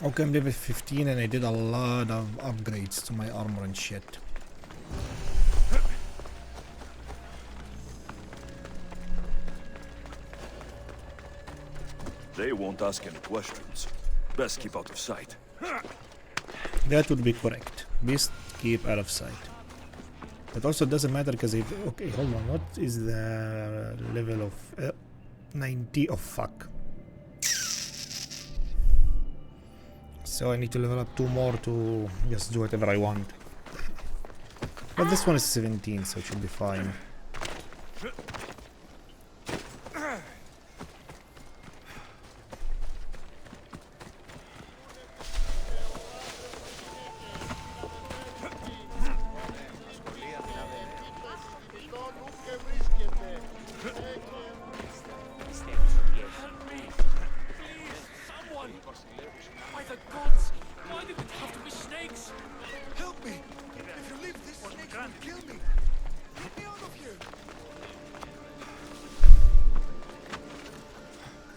Okay, I'm level 15 and I did a lot of upgrades to my armor and shit. They won't ask any questions. Best keep out of sight. That would be correct. Best keep out of sight. But also it doesn't matter because if... Okay, hold on. What is the level of... 90? Oh, fuck. So I need to level up 2 more to just do whatever I want. But this one is 17, so it should be fine.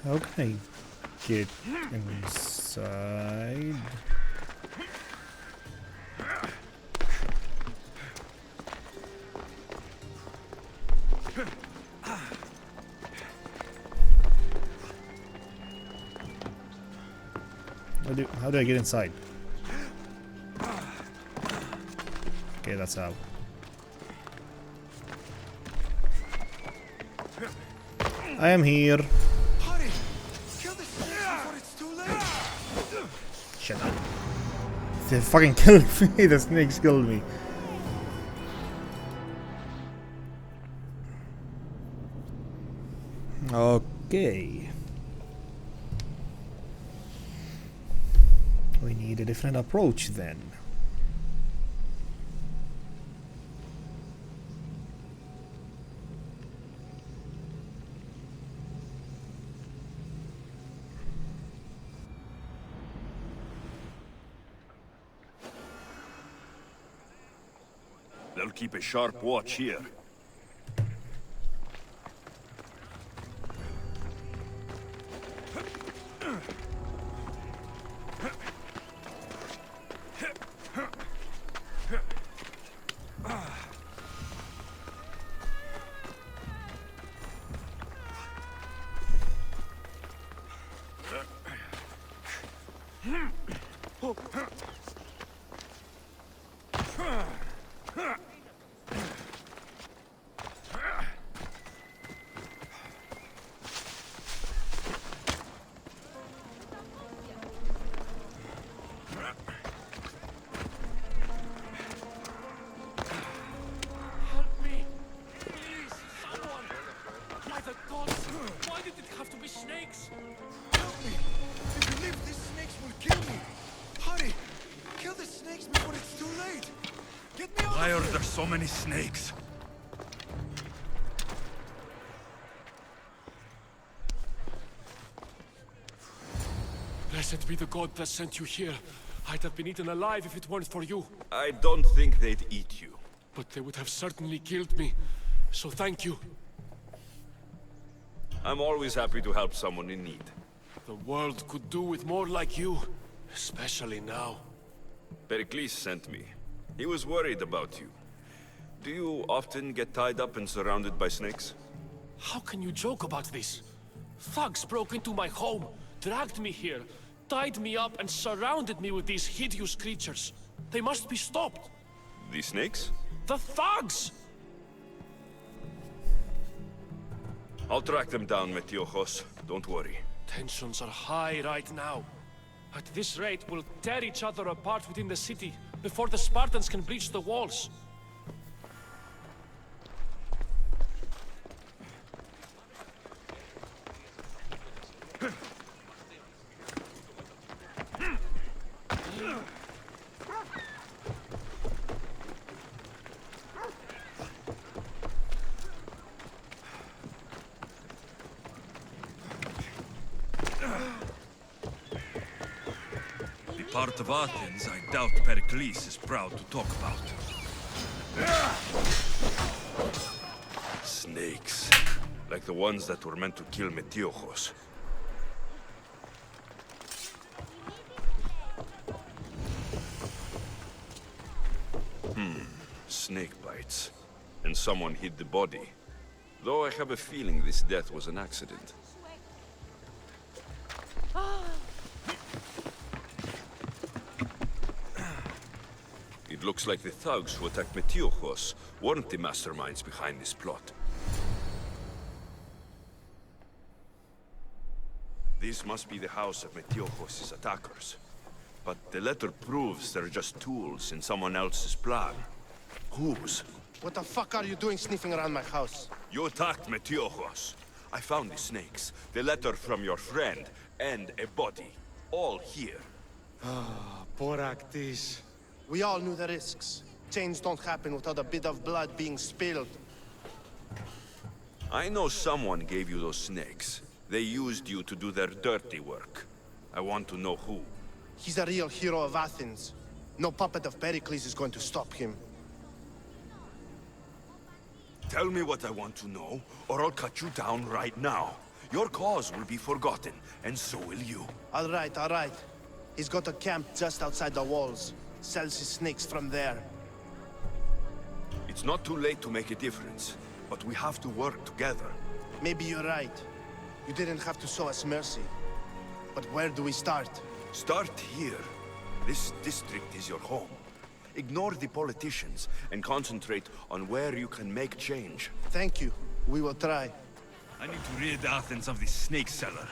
Okay, get inside. How do I get inside? Okay, that's how. I am here. Shut up. They fucking killed me. The snakes killed me. Okay. We need a different approach then. They'll keep a sharp watch here. Why are there so many snakes? Blessed be the god that sent you here. I'd have been eaten alive if it weren't for you. I don't think they'd eat you. But they would have certainly killed me. So thank you. I'm always happy to help someone in need. The world could do with more like you. Especially now. Pericles sent me. He was worried about you. Do you often get tied up and surrounded by snakes? How can you joke about this? Thugs broke into my home, dragged me here, tied me up and surrounded me with these hideous creatures. They must be stopped. The snakes? The thugs! I'll track them down, Metiochos. Don't worry. Tensions are high right now. At this rate, we'll tear each other apart within the city before the Spartans can breach the walls. Part of Athens I doubt Pericles is proud to talk about. Snakes. Like the ones that were meant to kill Metiochos. Snake bites. And someone hid the body. Though I have a feeling this death was an accident. It looks like the thugs who attacked Metiochos weren't the masterminds behind this plot. This must be the house of Metiochos' attackers. But the letter proves they're just tools in someone else's plan. Whose? What the fuck are you doing sniffing around my house? You attacked Metiochos. I found the snakes, the letter from your friend, and a body. All here. Boraktis. We all knew the risks. Change don't happen without a bit of blood being spilled. I know someone gave you those snakes. They used you to do their dirty work. I want to know who. He's a real hero of Athens. No puppet of Pericles is going to stop him. Tell me what I want to know, or I'll cut you down right now. Your cause will be forgotten, and so will you. All right. He's got a camp just outside the walls. Sells his snakes from there. It's not too late to make a difference, but we have to work together. Maybe you're right. You didn't have to show us mercy. But where do we start? Start here. This district is your home. Ignore the politicians and concentrate on where you can make change. Thank you. We will try. I need to rid Athens of this snake seller.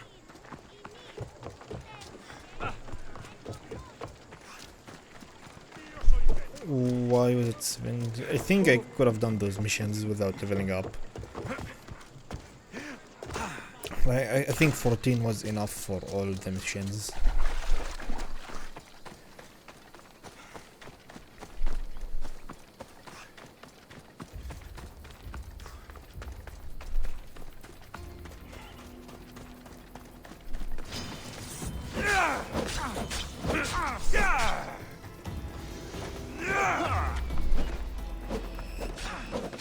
Why was it 7? I think I could have done those missions without leveling up. I think 14 was enough for all the missions.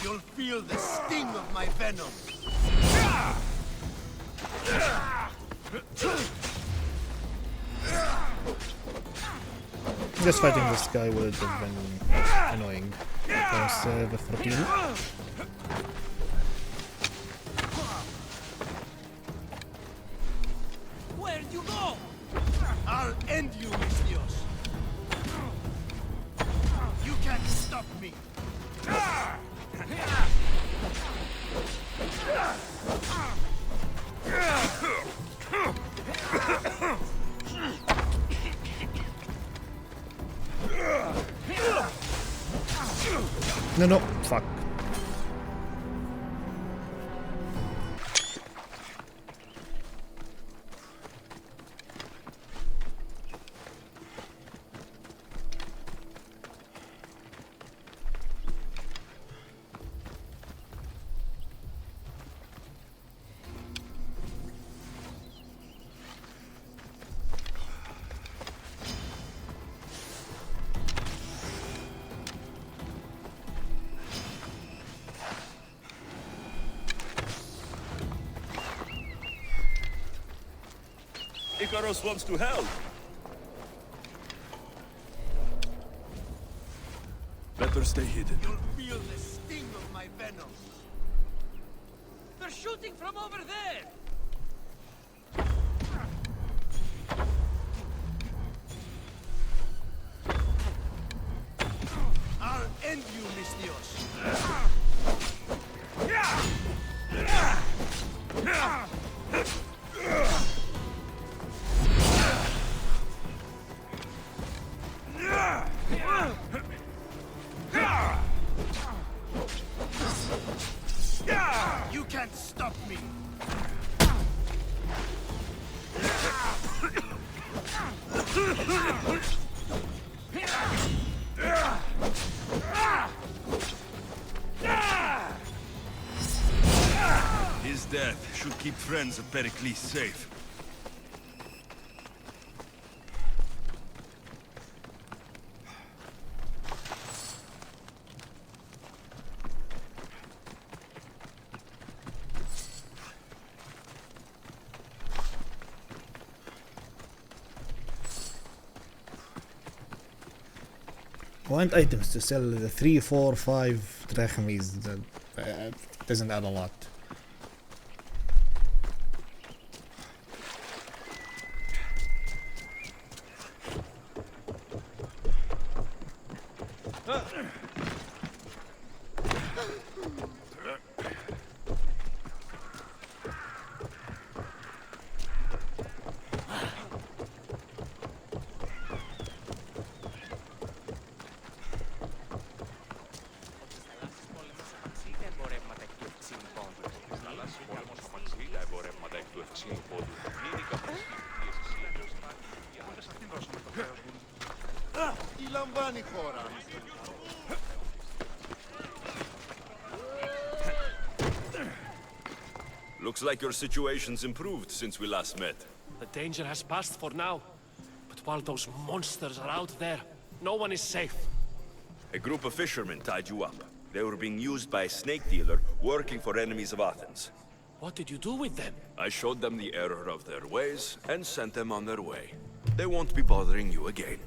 You'll feel the sting of my venom. Just fighting this guy would have been annoying. Because the 14. Where'd you go? I'll end you, Alexios. You can't stop me. No, fuck. Icarus wants to help. Better stay hidden. You'll feel the sting of my venom. They're shooting from over there! I'll end you, Alexios. You can't stop me. His death should keep friends of Pericles safe. I want items to sell the 3, 4, 5 drachmas. That doesn't add a lot. Looks like your situation's improved since we last met. The danger has passed for now. But while those monsters are out there, no one is safe. A group of fishermen tied you up. They were being used by a snake dealer working for enemies of Athens. What did you do with them? I showed them the error of their ways and sent them on their way. They won't be bothering you again.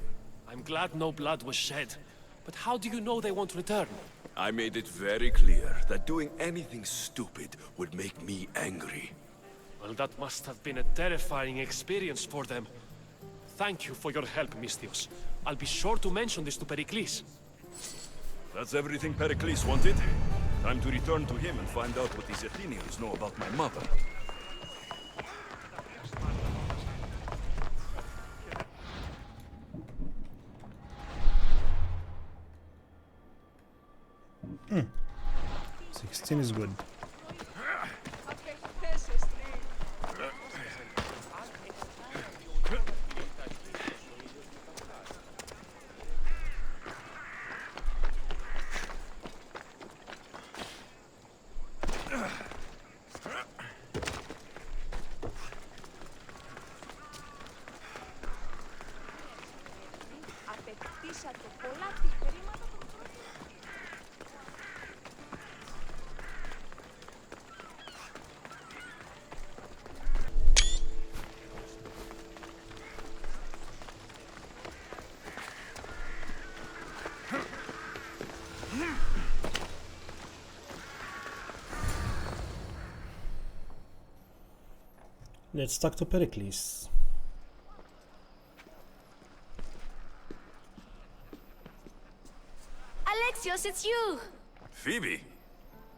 I'm glad no blood was shed. But how do you know they won't return? I made it very clear that doing anything stupid would make me angry. Well, that must have been a terrifying experience for them. Thank you for your help, Misthios. I'll be sure to mention this to Pericles. That's everything Pericles wanted. Time to return to him and find out what these Athenians know about my mother. Hmm. 16 is good. Let's talk to Pericles. Alexios, it's you! Phoebe!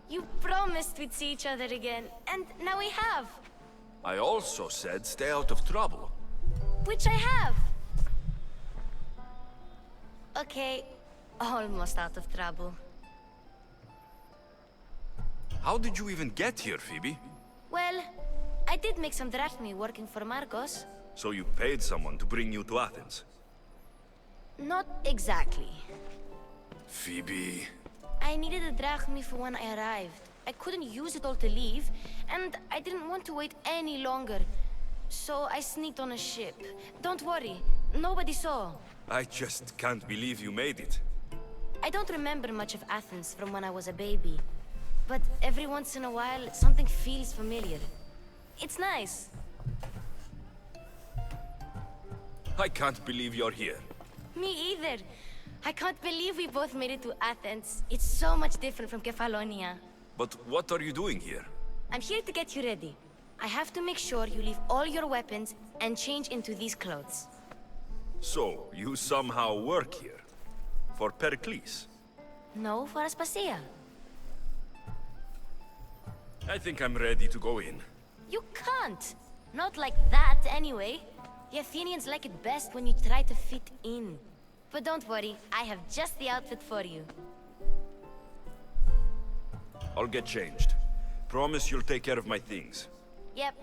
You promised we'd see each other again, and now we have. I also said stay out of trouble. Which I have. Okay, almost out of trouble. How did you even get here, Phoebe? Well, I did make some drachmi working for Marcos. So you paid someone to bring you to Athens? Not exactly. Phoebe... I needed a drachmi for when I arrived. I couldn't use it all to leave, and I didn't want to wait any longer. So I sneaked on a ship. Don't worry, nobody saw. I just can't believe you made it. I don't remember much of Athens from when I was a baby. But every once in a while, something feels familiar. It's nice. I can't believe you're here. Me either. I can't believe we both made it to Athens. It's so much different from Kefalonia. But what are you doing here? I'm here to get you ready. I have to make sure you leave all your weapons and change into these clothes. So, you somehow work here? For Pericles? No, for Aspasia. I think I'm ready to go in. You can't. Not like that, anyway. The Athenians like it best when you try to fit in. But don't worry, I have just the outfit for you. I'll get changed. Promise you'll take care of my things. Yep.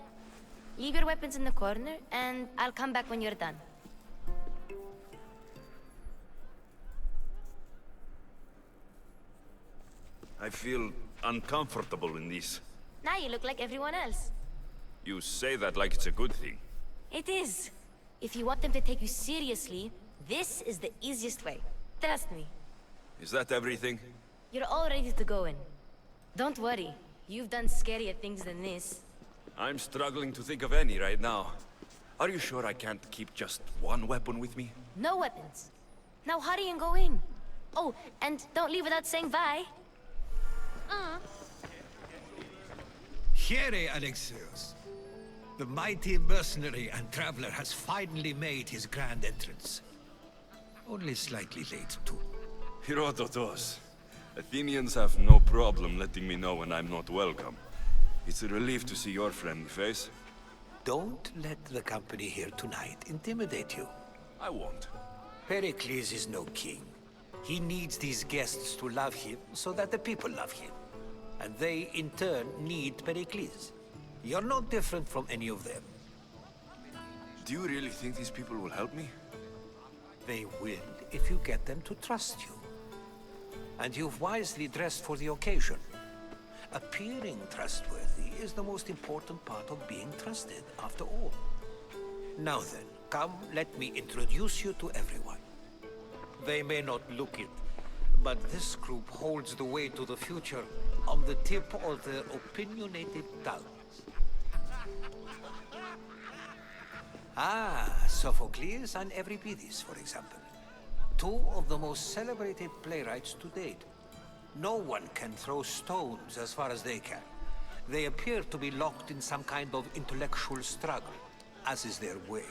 Leave your weapons in the corner, and I'll come back when you're done. I feel uncomfortable in these. Now you look like everyone else. You say that like it's a good thing. It is. If you want them to take you seriously, this is the easiest way. Trust me. Is that everything? You're all ready to go in. Don't worry. You've done scarier things than this. I'm struggling to think of any right now. Are you sure I can't keep just one weapon with me? No weapons. Now hurry and go in. Oh, and don't leave without saying bye. Here, Alexios. The mighty mercenary and traveler has finally made his grand entrance. Only slightly late, too. Herodotus. Athenians have no problem letting me know when I'm not welcome. It's a relief to see your friendly face. Don't let the company here tonight intimidate you. I won't. Pericles is no king. He needs these guests to love him so that the people love him. And they, in turn, need Pericles. You're no different from any of them. Do you really think these people will help me? They will if you get them to trust you. And you've wisely dressed for the occasion. Appearing trustworthy is the most important part of being trusted, after all. Now then, come, let me introduce you to everyone. They may not look it, but this group holds the way to the future on the tip of their opinionated tongues. Sophocles and Euripides, for example. Two of the most celebrated playwrights to date. No one can throw stones as far as they can. They appear to be locked in some kind of intellectual struggle, as is their way.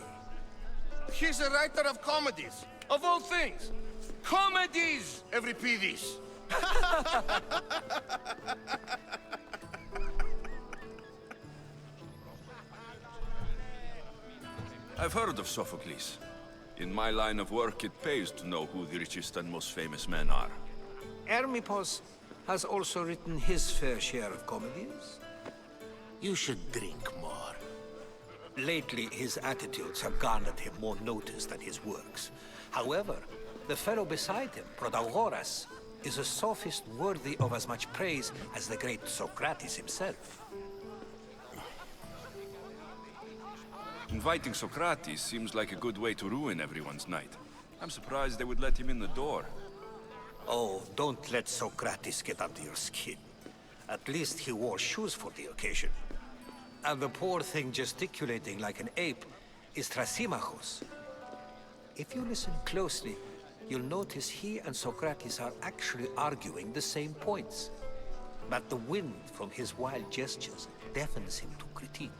He's a writer of comedies, of all things. Comedies, Euripides. I've heard of Sophocles. In my line of work, it pays to know who the richest and most famous men are. Hermippos has also written his fair share of comedies. You should drink more. Lately, his attitudes have garnered him more notice than his works. However, the fellow beside him, Protagoras, is a sophist worthy of as much praise as the great Socrates himself. Inviting Socrates seems like a good way to ruin everyone's night. I'm surprised they would let him in the door. Oh, don't let Socrates get under your skin. At least he wore shoes for the occasion. And the poor thing gesticulating like an ape is Thrasymachos. If you listen closely, you'll notice he and Socrates are actually arguing the same points. But the wind from his wild gestures deafens him to critique.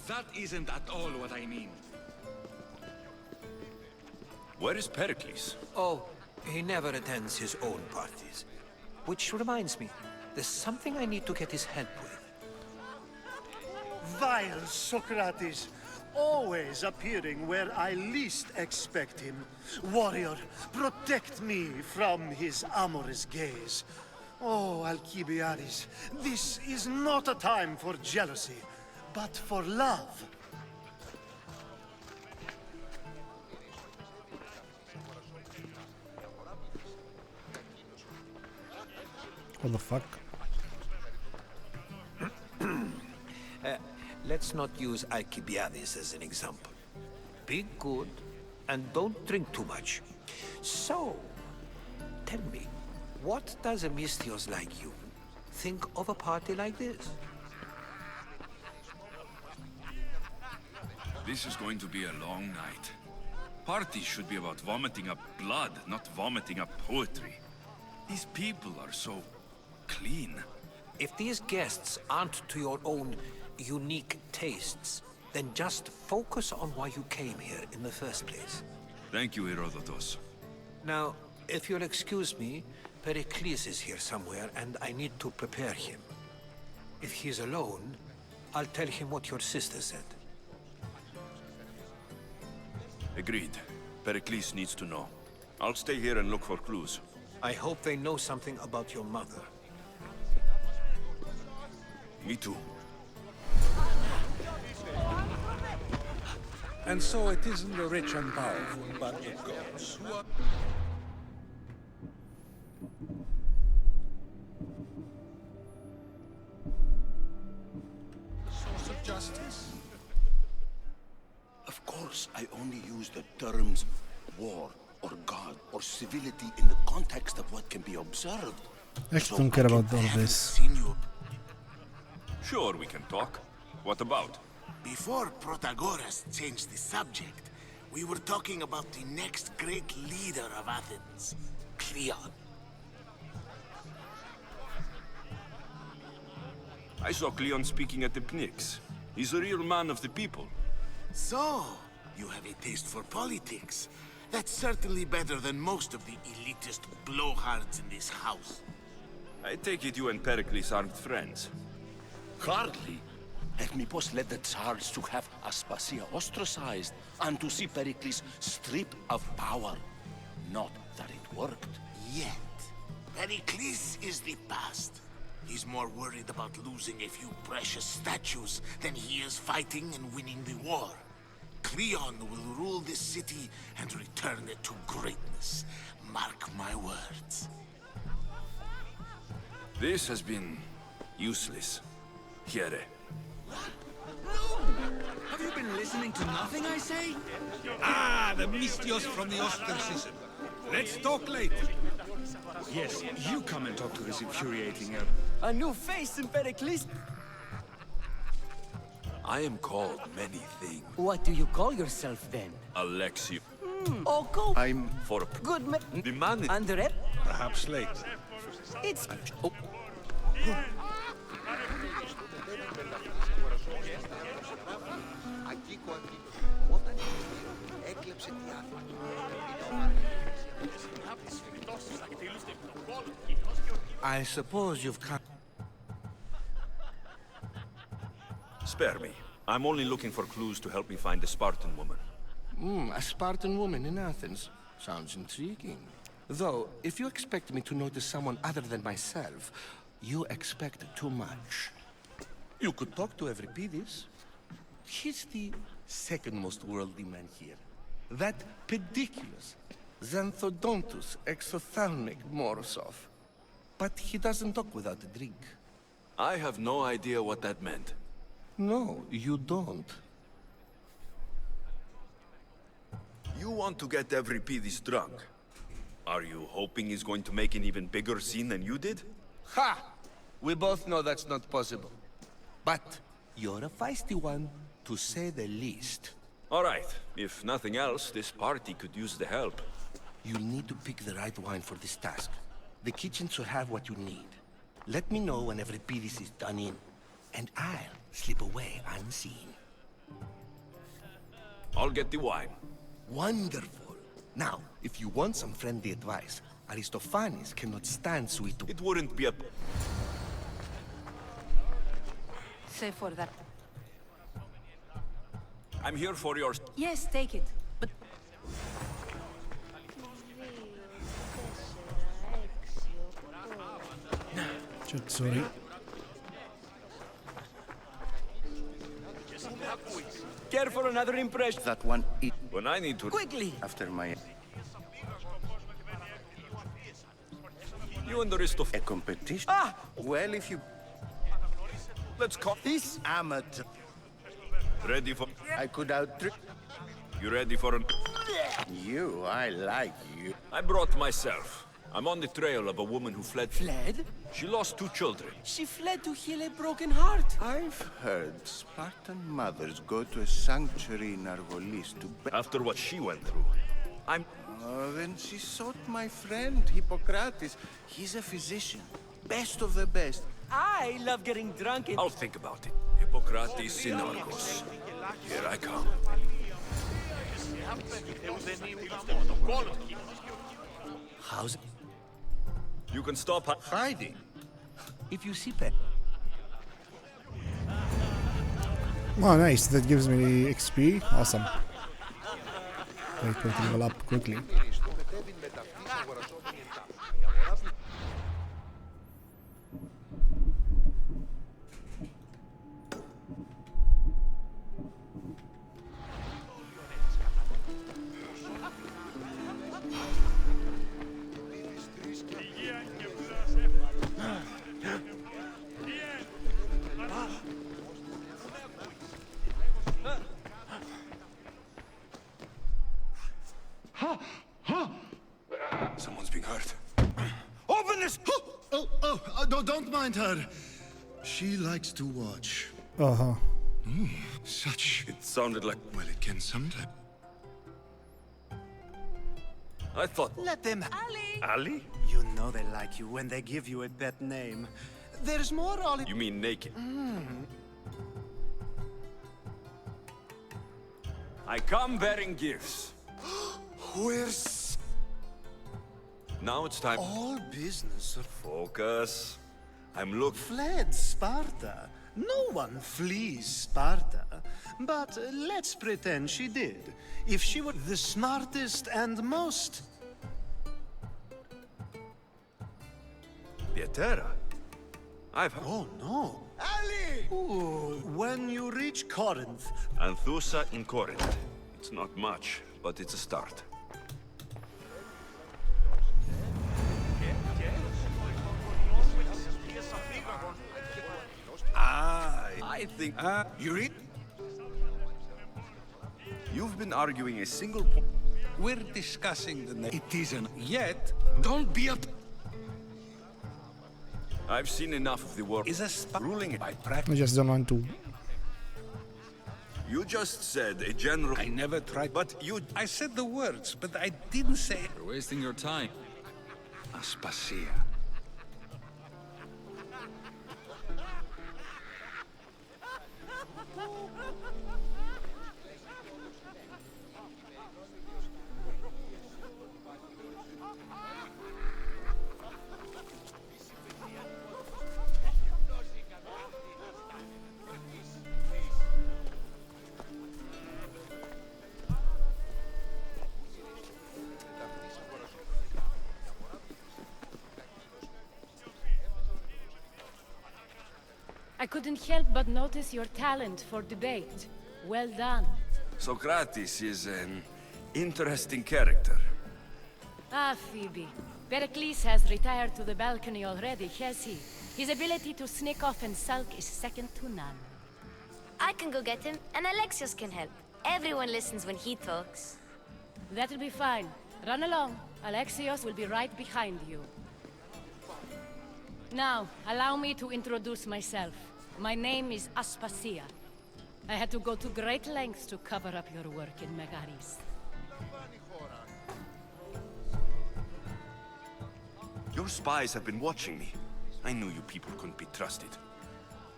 That isn't at all what I mean. Where is Pericles? Oh, he never attends his own parties. Which reminds me, there's something I need to get his help with. Vile Socrates, always appearing where I least expect him. Warrior, protect me from his amorous gaze. Oh, Alcibiades, this is not a time for jealousy, but for love. What the fuck? Let's not use Alcibiades as an example. Be good, and don't drink too much. So, tell me, what does a Mystios like you think of a party like this? This is going to be a long night. Parties should be about vomiting up blood, not vomiting up poetry. These people are so clean. If these guests aren't to your own unique tastes, then just focus on why you came here in the first place. Thank you, Herodotus. Now, if you'll excuse me, Pericles is here somewhere, and I need to prepare him. If he's alone, I'll tell him what your sister said. Agreed. Pericles needs to know. I'll stay here and look for clues. I hope they know something about your mother. Me too. And so it isn't the rich and powerful, but the gods who are... source of justice? Of course, I only use the terms war or god or civility in the context of what can be observed. I don't care about all this. Sure, we can talk. What about? Before Protagoras changed the subject, we were talking about the next great leader of Athens, Cleon. I saw Cleon speaking at the Pnyx. He's a real man of the people. So, you have a taste for politics. That's certainly better than most of the elitist blowhards in this house. I take it you and Pericles aren't friends. Hardly. Hermipos led the Tsars to have Aspasia ostracized and to see Pericles stripped of power. Not that it worked. Yet. Pericles is the past. He's more worried about losing a few precious statues than he is fighting and winning the war. Cleon will rule this city and return it to greatness. Mark my words. This has been useless. Here. Have you been listening to nothing, I say? Ah, the Mystios from the ostracism. Let's talk later. Yes, you come and talk to this infuriating A new face in Pericles. I am called many things. What do you call yourself then? Alexios. Oh, go. I'm for a Good man. the man. Under it? Perhaps later. It's... Oh. I suppose you've come... Spare me. I'm only looking for clues to help me find the Spartan woman. A Spartan woman in Athens. Sounds intriguing. Though, if you expect me to notice someone other than myself, you expect too much. You could talk to Euripides. He's the second most worldly man here. That pediculous, xanthodontus exophthalmic Morosov. But he doesn't talk without a drink. I have no idea what that meant. No, you don't. You want to get Euripides drunk. Are you hoping he's going to make an even bigger scene than you did? Ha! We both know that's not possible. But you're a feisty one, to say the least. All right. If nothing else, this party could use the help. You'll need to pick the right wine for this task. The kitchen should have what you need. Let me know when Euripides is done in, and I'll slip away unseen. I'll get the wine. Wonderful. Now, if you want some friendly advice, Aristophanes cannot stand sweet... It wouldn't be a... Say for that. I'm here for your... Yes, take it. But Sorry. Care for another impression? That one eat... When I need to... Quickly! After my... You and the rest of... A competition? Ah! Well, if you... Let's call... This... Amateur... Ready for... I could outtrick... You ready for an... You, I like you. I brought myself. I'm on the trail of a woman who fled... Fled? She lost 2 children. She fled to heal a broken heart. I've heard Spartan mothers go to a sanctuary in Argolis to... After what she went through. I'm... Oh, then she sought my friend, Hippocrates. He's a physician. Best of the best. I love getting drunk and... I'll think about it. Hippocrates in Argos. Here I come. How's it? You can stop Hiding. If you see Pet... Oh, nice. That gives me XP. Awesome. Wait, put it all up quickly. Someone's being hurt. Open this! Don't mind her. She likes to watch. Uh-huh. Such... It sounded like... Well, it can sometimes... I thought... Let them... Ali? You know they like you when they give you a pet name. There's more Ollie... You mean naked? I come bearing gifts. Where's... Now it's time... All business of... Focus. I'm looking... Fled Sparta. No one flees Sparta. But let's pretend she did. If she were the smartest and most... Pietera. I've... Oh, no. Ali! Ooh, when you reach Corinth... Anthusa in Corinth. It's not much, but it's a start. I think... You read? You've been arguing a single point. We're discussing the name. It isn't yet. Don't be up. I've seen enough of the world. Is a ruling by I practice. just don't want to. You just said a general... I never tried. But you... I said the words, but I didn't say... You're wasting your time. Aspasia. I couldn't help but notice your talent for debate. Well done. Socrates is an interesting character. Ah, Phoebe. Pericles has retired to the balcony already, has he? His ability to sneak off and sulk is second to none. I can go get him, and Alexios can help. Everyone listens when he talks. That'll be fine. Run along. Alexios will be right behind you. Now, allow me to introduce myself. My name is Aspasia. I had to go to great lengths to cover up your work in Megaris. Your spies have been watching me. I knew you people couldn't be trusted.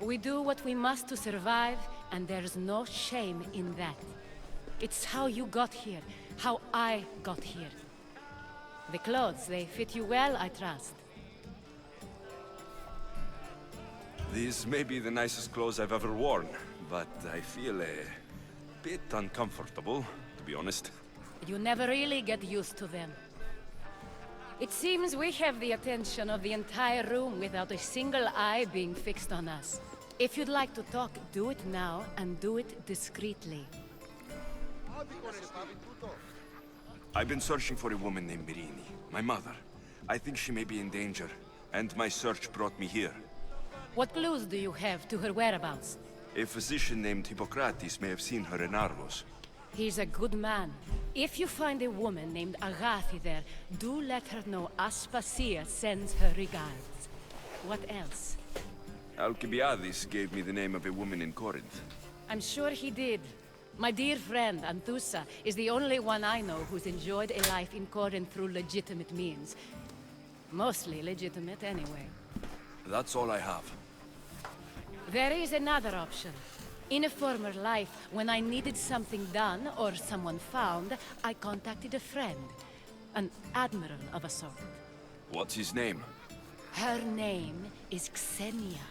We do what we must to survive, and there's no shame in that. It's how you got here, how I got here. The clothes, they fit you well, I trust. These may be the nicest clothes I've ever worn, but I feel a bit uncomfortable, to be honest. You never really get used to them. It seems we have the attention of the entire room without a single eye being fixed on us. If you'd like to talk, do it now, and do it discreetly. I've been searching for a woman named Mirini, my mother. I think she may be in danger, and my search brought me here. What clues do you have to her whereabouts? A physician named Hippocrates may have seen her in Argos. He's a good man. If you find a woman named Agathi there, do let her know Aspasia sends her regards. What else? Alcibiades gave me the name of a woman in Corinth. I'm sure he did. My dear friend, Anthusa, is the only one I know who's enjoyed a life in Corinth through legitimate means. Mostly legitimate, anyway. That's all I have. There is another option. In a former life, when I needed something done or someone found, I contacted a friend. An admiral of a sort. What's his name? Her name is Xenia.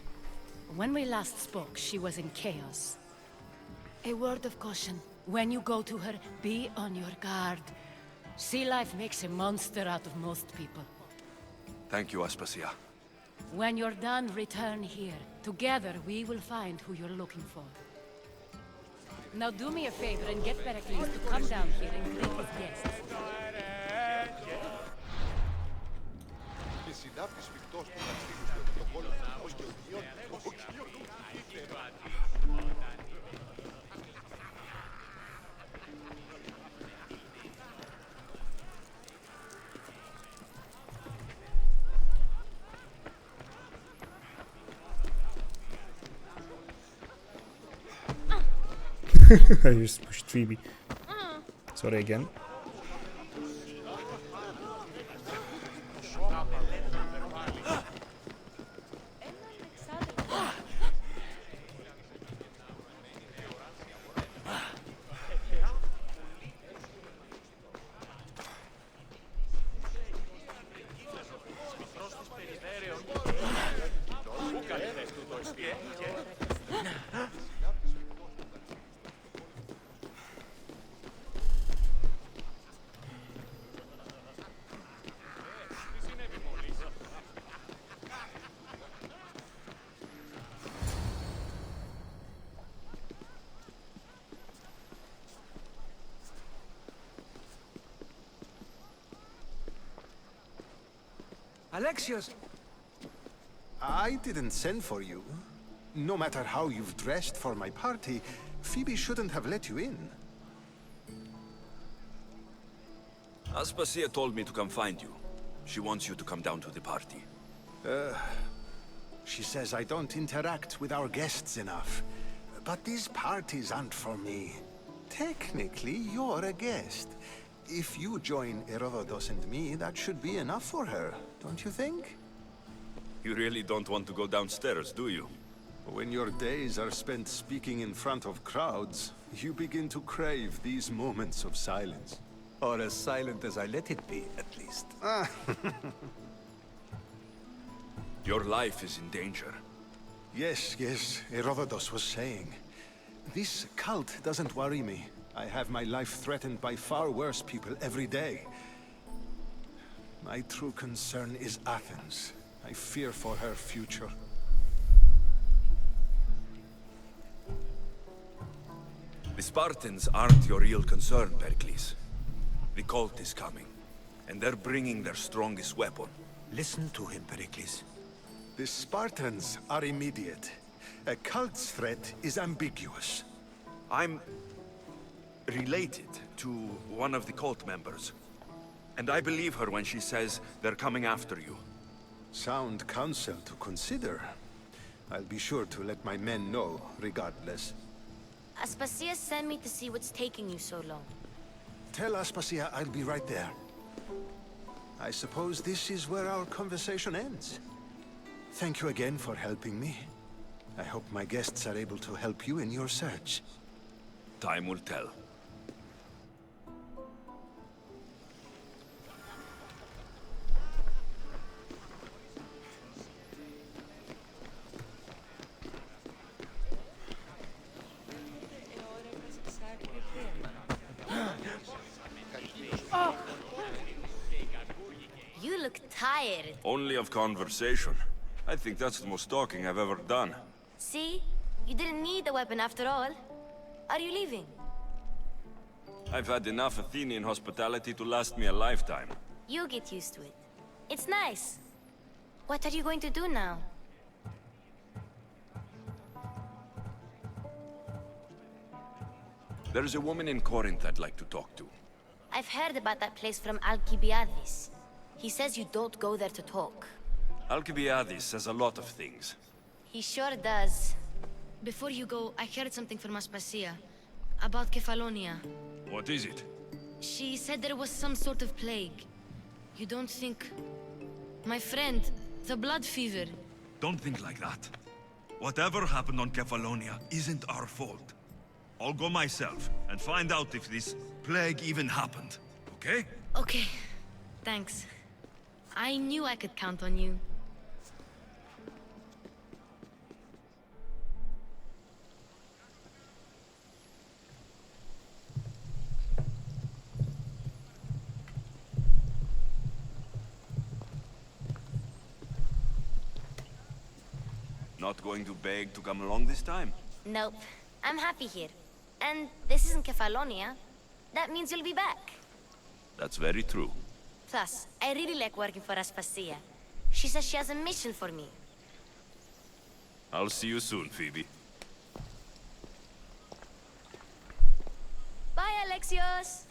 When we last spoke, she was in chaos. A word of caution. When you go to her, be on your guard. Sea life makes a monster out of most people. Thank you, Aspasia. When you're done, return here. Together, we will find who you're looking for. Now do me a favor and get Pericles to come down here and greet his guests. I just pushed Phoebe. Sorry again. Alexios! I didn't send for you. No matter how you've dressed for my party, Phoebe shouldn't have let you in. Aspasia told me to come find you. She wants you to come down to the party. She says I don't interact with our guests enough. But these parties aren't for me. Technically, you're a guest. If you join Herodotus and me, that should be enough for her, don't you think? You really don't want to go downstairs, do you? When your days are spent speaking in front of crowds, you begin to crave these moments of silence. Or as silent as I let it be, at least. Your life is in danger. Yes, Herodotus was saying. This cult doesn't worry me. I have my life threatened by far worse people every day. My true concern is Athens. I fear for her future. The Spartans aren't your real concern, Pericles. The cult is coming, and they're bringing their strongest weapon. Listen to him, Pericles. The Spartans are immediate. A cult's threat is ambiguous. I'm related to one of the cult members, and I believe her when she says they're coming after you. Sound counsel to consider. I'll be sure to let my men know, regardless. Aspasia sent me to see what's taking you so long. Tell Aspasia I'll be right there. I suppose this is where our conversation ends. Thank you again for helping me. I hope my guests are able to help you in your search. Time will tell. You look tired. Only of conversation. I think that's the most talking I've ever done. See? You didn't need the weapon after all. Are you leaving? I've had enough Athenian hospitality to last me a lifetime. You get used to it. It's nice. What are you going to do now? There's a woman in Corinth I'd like to talk to. I've heard about that place from Alcibiades. He says you don't go there to talk. Alcibiades says a lot of things. He sure does. Before you go, I heard something from Aspasia. About Kefalonia. What is it? She said there was some sort of plague. You don't think... My friend, the blood fever. Don't think like that. Whatever happened on Kefalonia isn't our fault. I'll go myself and find out if this plague even happened, okay? Okay. Thanks. I knew I could count on you. Not going to beg to come along this time? Nope. I'm happy here. And this isn't Kefalonia. That means you'll be back. That's very true. Plus, I really like working for Aspasia. She says she has a mission for me. I'll see you soon, Phoebe. Bye, Alexios!